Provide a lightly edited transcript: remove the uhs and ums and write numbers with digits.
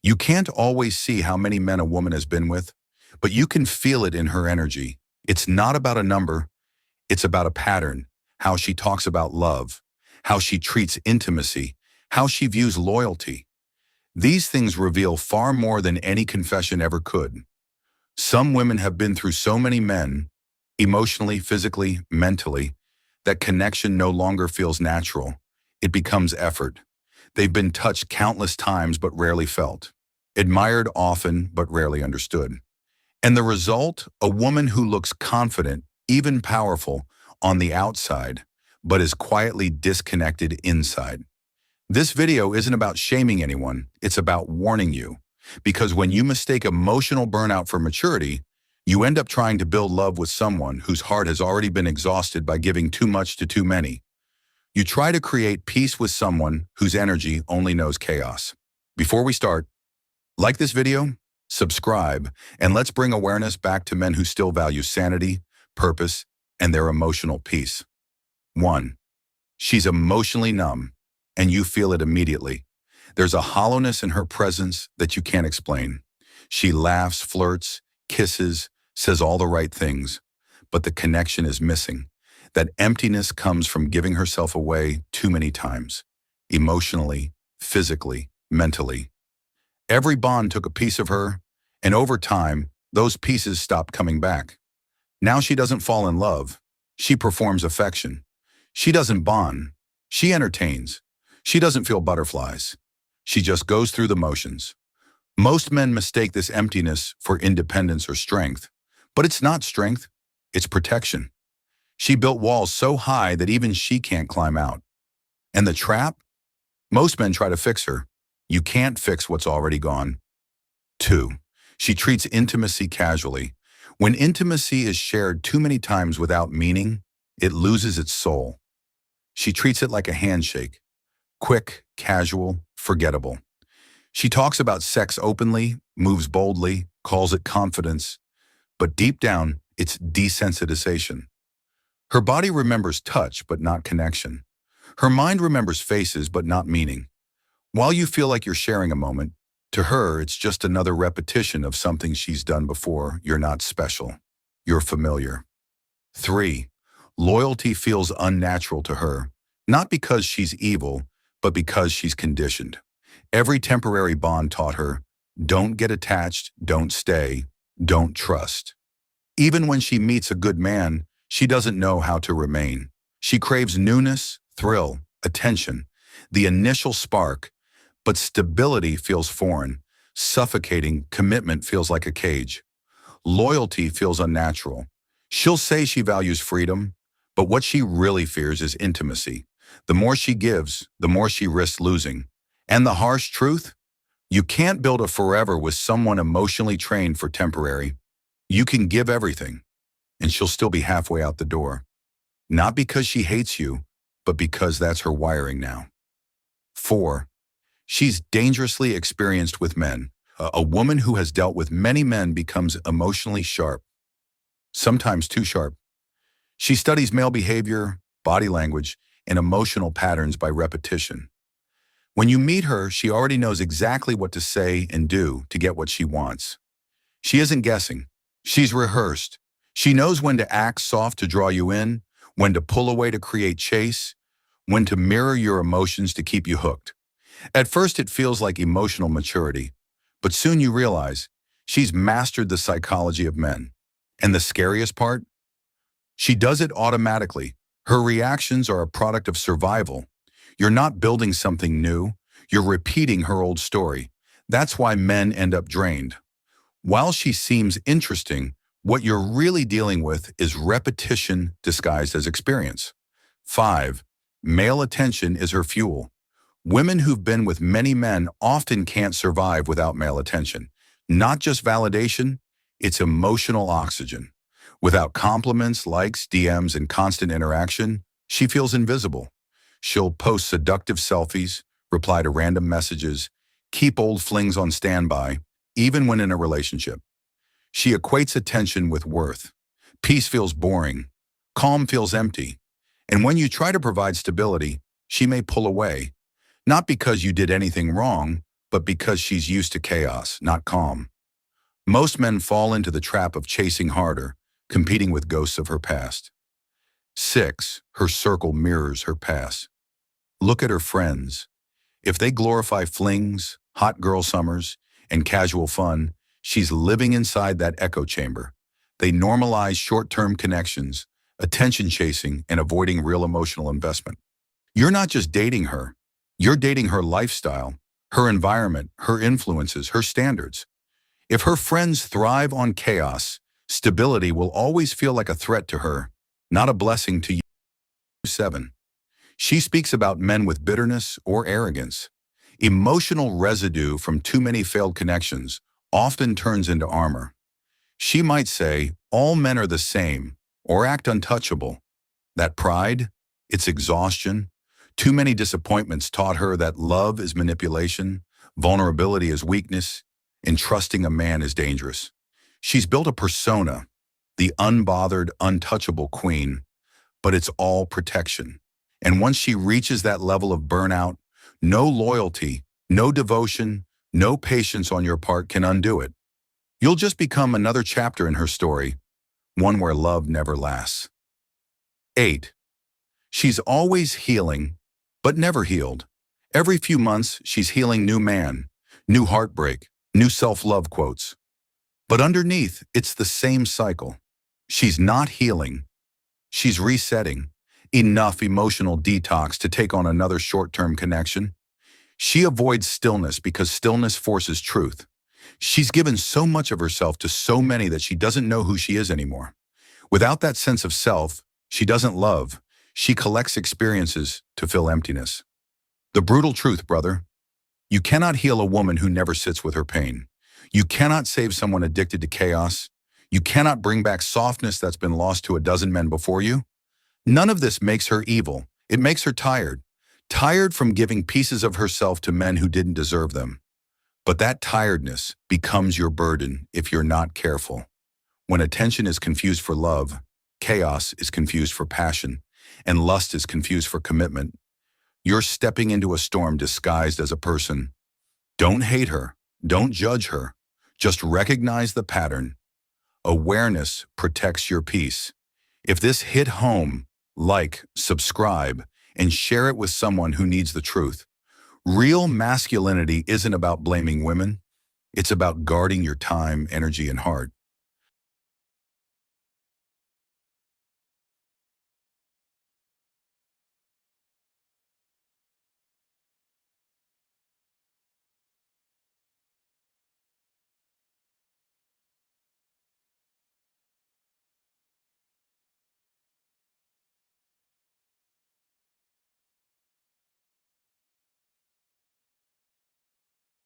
You can't always see how many men a woman has been with, but you can feel it in her energy. It's not about a number, it's about a pattern, how she talks about love, how she treats intimacy, how she views loyalty. These things reveal far more than any confession ever could. Some women have been through so many men, emotionally, physically, mentally, that connection no longer feels natural. It becomes effort. They've been touched countless times but rarely felt, admired often but rarely understood. And the result, a woman who looks confident, even powerful, on the outside, but is quietly disconnected inside. This video isn't about shaming anyone, it's about warning you. Because when you mistake emotional burnout for maturity, you end up trying to build love with someone whose heart has already been exhausted by giving too much to too many. You try to create peace with someone whose energy only knows chaos. Before we start, like this video, subscribe, and let's bring awareness back to men who still value sanity, purpose, and their emotional peace. 1. She's emotionally numb, and you feel it immediately. There's a hollowness in her presence that you can't explain. She laughs, flirts, kisses, says all the right things, but the connection is missing. That emptiness comes from giving herself away too many times, emotionally, physically, mentally. Every bond took a piece of her, and over time, those pieces stopped coming back. Now she doesn't fall in love. She performs affection. She doesn't bond. She entertains. She doesn't feel butterflies. She just goes through the motions. Most men mistake this emptiness for independence or strength, but it's not strength, it's protection. She built walls so high that even she can't climb out. And the trap? Most men try to fix her. You can't fix what's already gone. 2. She treats intimacy casually. When intimacy is shared too many times without meaning, it loses its soul. She treats it like a handshake. Quick, casual, forgettable. She talks about sex openly, moves boldly, calls it confidence, but deep down, it's desensitization. Her body remembers touch, but not connection. Her mind remembers faces, but not meaning. While you feel like you're sharing a moment, to her, it's just another repetition of something she's done before. You're not special. You're familiar. 3. Loyalty feels unnatural to her, not because she's evil, but because she's conditioned. Every temporary bond taught her, don't get attached, don't stay, don't trust. Even when she meets a good man, she doesn't know how to remain. She craves newness, thrill, attention, the initial spark, but stability feels foreign, suffocating. Commitment feels like a cage. Loyalty feels unnatural. She'll say she values freedom, but what she really fears is intimacy. The more she gives, the more she risks losing. And the harsh truth? You can't build a forever with someone emotionally trained for temporary. You can give everything, and she'll still be halfway out the door. Not because she hates you, but because that's her wiring now. 4. She's dangerously experienced with men. A woman who has dealt with many men becomes emotionally sharp, sometimes too sharp. She studies male behavior, body language, and emotional patterns by repetition. When you meet her, she already knows exactly what to say and do to get what she wants. She isn't guessing. She's rehearsed. She knows when to act soft to draw you in, when to pull away to create chase, when to mirror your emotions to keep you hooked. At first, it feels like emotional maturity, but soon you realize she's mastered the psychology of men. And the scariest part? She does it automatically. Her reactions are a product of survival. You're not building something new. You're repeating her old story. That's why men end up drained. While she seems interesting, what you're really dealing with is repetition disguised as experience. 5. Male attention is her fuel. Women who've been with many men often can't survive without male attention. Not just validation, it's emotional oxygen. Without compliments, likes, DMs, and constant interaction, she feels invisible. She'll post seductive selfies, reply to random messages, keep old flings on standby, even when in a relationship. She equates attention with worth. Peace feels boring. Calm feels empty. And when you try to provide stability, she may pull away. Not because you did anything wrong, but because she's used to chaos, not calm. Most men fall into the trap of chasing harder, competing with ghosts of her past. 6. Her circle mirrors her past. Look at her friends. If they glorify flings, hot girl summers, and casual fun, she's living inside that echo chamber. They normalize short-term connections, attention chasing, and avoiding real emotional investment. You're not just dating her. You're dating her lifestyle, her environment, her influences, her standards. If her friends thrive on chaos, stability will always feel like a threat to her, not a blessing to you. 7. She speaks about men with bitterness or arrogance. Emotional residue from too many failed connections often turns into armor. She might say, all men are the same, or act untouchable. That pride, its exhaustion, too many disappointments taught her that love is manipulation, vulnerability is weakness, and trusting a man is dangerous. She's built a persona, the unbothered, untouchable queen, but it's all protection. And once she reaches that level of burnout, no loyalty, no devotion, no patience on your part can undo it. You'll just become another chapter in her story, one where love never lasts. 8. She's always healing, but never healed. Every few months, she's healing new man, new heartbreak, new self-love quotes. But underneath, it's the same cycle. She's not healing. She's resetting. Enough emotional detox to take on another short-term connection. She avoids stillness because stillness forces truth. She's given so much of herself to so many that she doesn't know who she is anymore. Without that sense of self, she doesn't love. She collects experiences to fill emptiness. The brutal truth, brother. You cannot heal a woman who never sits with her pain. You cannot save someone addicted to chaos. You cannot bring back softness that's been lost to a dozen men before you. None of this makes her evil. It makes her tired. Tired from giving pieces of herself to men who didn't deserve them. But that tiredness becomes your burden if you're not careful. When attention is confused for love, chaos is confused for passion, and lust is confused for commitment, you're stepping into a storm disguised as a person. Don't hate her. Don't judge her. Just recognize the pattern. Awareness protects your peace. If this hit home, like, subscribe, and share it with someone who needs the truth. Real masculinity isn't about blaming women. It's about guarding your time, energy, and heart.